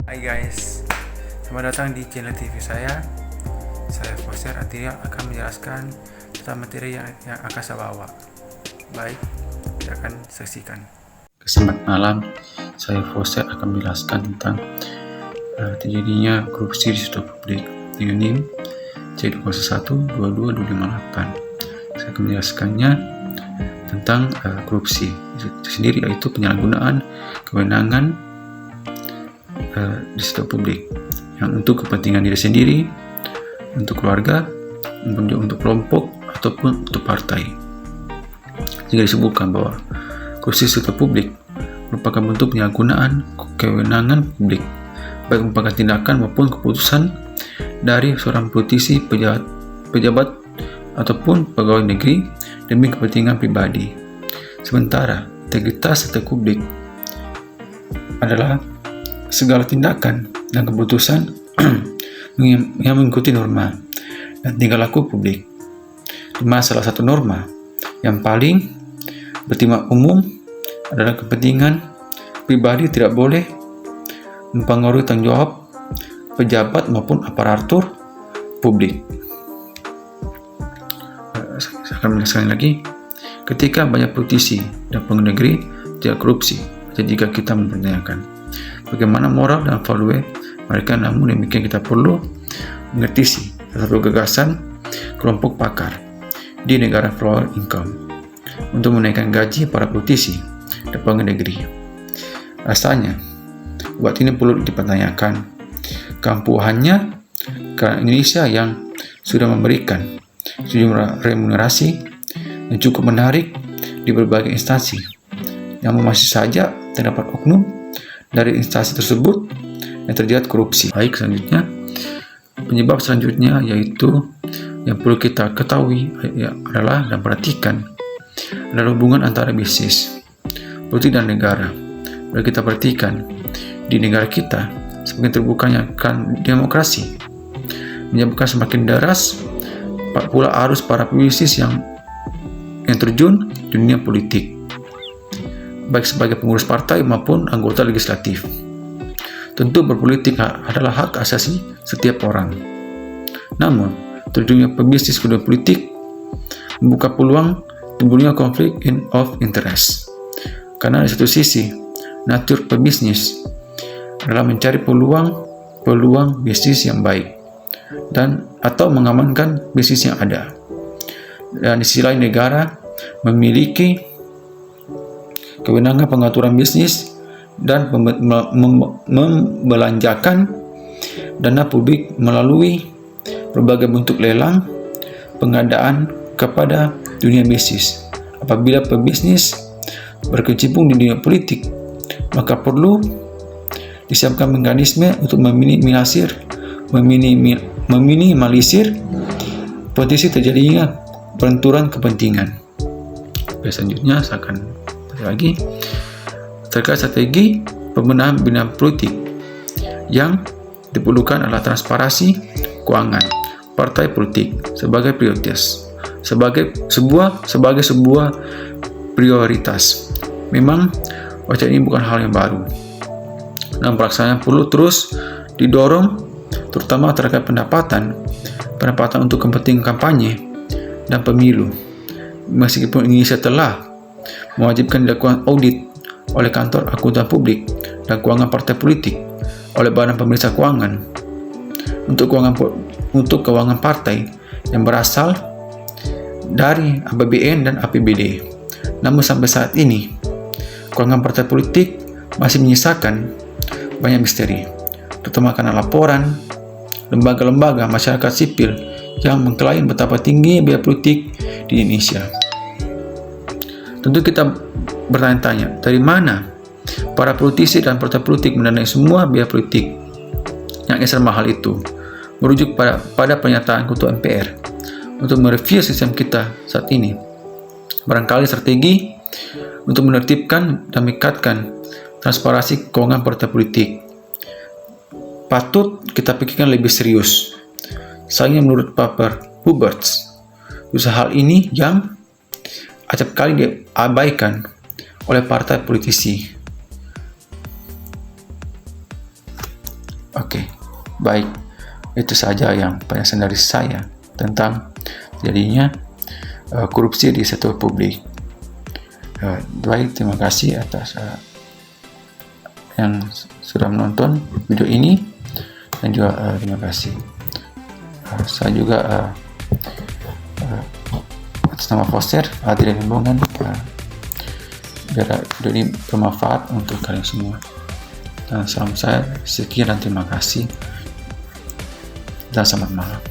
Hai guys, selamat datang di channel TV saya. Saya Foster Atiria akan menjelaskan tentang materi yang akan saya bawa. Baik, kita akan saksikan. Selamat malam, saya Foster akan menjelaskan tentang terjadinya korupsi di sektor publik dengan NIM C2012258. Saya akan menjelaskannya tentang korupsi itu sendiri, yaitu penyalahgunaan kewenangan di sektor publik yang untuk kepentingan diri sendiri, untuk keluarga, untuk kelompok ataupun untuk partai. Jika disebutkan bahwa korupsi sektor publik merupakan bentuk penyalahgunaan kewenangan publik, baik merupakan tindakan maupun keputusan dari seorang politisi, pejabat ataupun pegawai negeri demi kepentingan pribadi. Sementara integritas sektor publik adalah segala tindakan dan keputusan yang mengikuti norma dan tingkah laku publik. Di mana salah satu norma yang paling bertimbang umum adalah kepentingan pribadi tidak boleh mempengaruhi tanggung jawab pejabat maupun aparatur publik. Saya akan menjelaskan lagi. Ketika banyak politisi dan pegawai negeri tidak korupsi, jika kita mempertanyakan bagaimana moral dan value mereka, namun demikian kita perlu mengerti satu gagasan kelompok pakar di negara floor income untuk menaikkan gaji para politisi dan pegawai negeri. Rasanya buat ini perlu dipertanyakan keampuhannya karena Indonesia yang sudah memberikan sejumlah remunerasi yang cukup menarik di berbagai instansi, namun masih saja terdapat oknum dari instansi tersebut yang terjerat korupsi. Baik, selanjutnya penyebab selanjutnya yaitu yang perlu kita ketahui adalah dan perhatikan adalah hubungan antara bisnis, politik dan negara. Bila kita perhatikan di negara kita semakin terbukanya kan demokrasi menyebabkan semakin deras pula arus para pebisnis yang terjun di dunia politik, baik sebagai pengurus partai maupun anggota legislatif. Tentu berpolitik adalah hak asasi setiap orang. Namun, terjunnya pebisnis ke dunia politik membuka peluang timbulnya konflik of interest. Karena di satu sisi, natur pebisnis adalah mencari peluang bisnis yang baik dan atau mengamankan bisnis yang ada. Dan di sisi lain, negara memiliki kewenangan pengaturan bisnis dan membelanjakan dana publik melalui berbagai bentuk lelang pengadaan kepada dunia bisnis. Apabila pebisnis berkecimpung di dunia politik, maka perlu disiapkan mekanisme untuk meminimalisir potensi terjadinya benturan kepentingan. Selanjutnya saya akan lagi terkait strategi pembenahan bidang politik yang diperlukan adalah transparansi keuangan partai politik sebagai prioritas, sebagai sebuah prioritas. Memang wacana ini bukan hal yang baru, dan pelaksanaan perlu terus didorong, terutama terkait pendapatan untuk kepentingan kampanye dan pemilu. Meskipun Indonesia telah mewajibkan dilakukan audit oleh kantor akuntan publik dan keuangan partai politik oleh Badan Pemeriksa Keuangan untuk keuangan partai yang berasal dari APBN dan APBD. Namun sampai saat ini keuangan partai politik masih menyisakan banyak misteri, terutama karena laporan lembaga-lembaga masyarakat sipil yang mengklaim betapa tingginya biaya politik di Indonesia. Tentu kita bertanya-tanya, dari mana para politisi dan partai politik mendanai semua biaya politik yang ekstra mahal itu? Merujuk pada pernyataan Ketua MPR untuk mereview sistem kita saat ini. Barangkali strategi untuk menertibkan dan meningkatkan transparansi keuangan partai politik patut kita pikirkan lebih serius. Sayangnya menurut Pak Huberts, usaha hal ini yang acap kali diabaikan oleh partai politisi. Oke, baik. Itu saja yang penjelasan dari saya tentang terjadinya korupsi di sektor publik. Baik, terima kasih atas yang sudah menonton video ini, dan juga terima kasih. Saya juga atas nama Foster Adrian Rimbongan, biar video ini bermanfaat untuk kalian semua. Dan salam saya, sekian dan terima kasih, dan selamat malam.